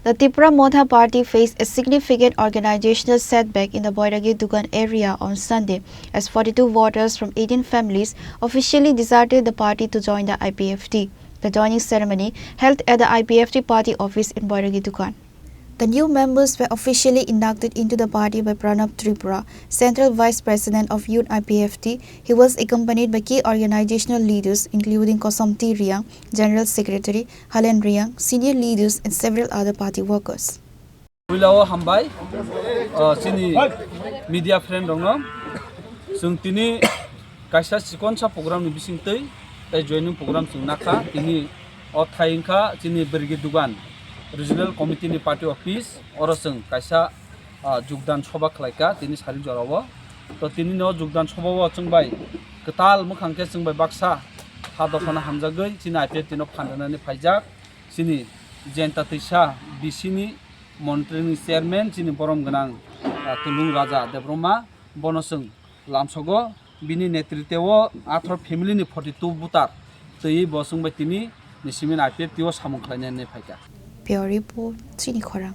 The Tipra Motha Party faced a significant organizational setback in the Bairagi Dukan area on Sunday, as 42 voters from 18 families officially deserted the party to join the IPFT. The joining ceremony held at the IPFT party office in Bairagi Dukan. The new members were officially inducted into the party by Tripura, Central Vice President of Youth IPFT. He was accompanied by key organizational leaders including Kosamti Riang, General Secretary Halen Riang, senior leaders and several other party workers. Wilawa hambai, Chini media friend dong, sung tini kaisa sikonsa program ni bising tei joining program sung naka tini othaingka Chini Bairagi Dukan Regional Committee ni Party Office orasung kaisa jugdan soba khlaika tini sari jorawo to tini no jugdan sobawo chungbai ketal mukhangke chungbai baksa hadofana hamjagoi Chini IPFT no phandanani phaijak Chini jenta tisa bisini monitoring chairman Chini borom ganang tulung raja debroma bonosung lamsogo bini netriteo athor family ni 42 butar tei bosungbai tini nisimin IPFT o samung khlainani phaika. Pure report, Chini Khorang.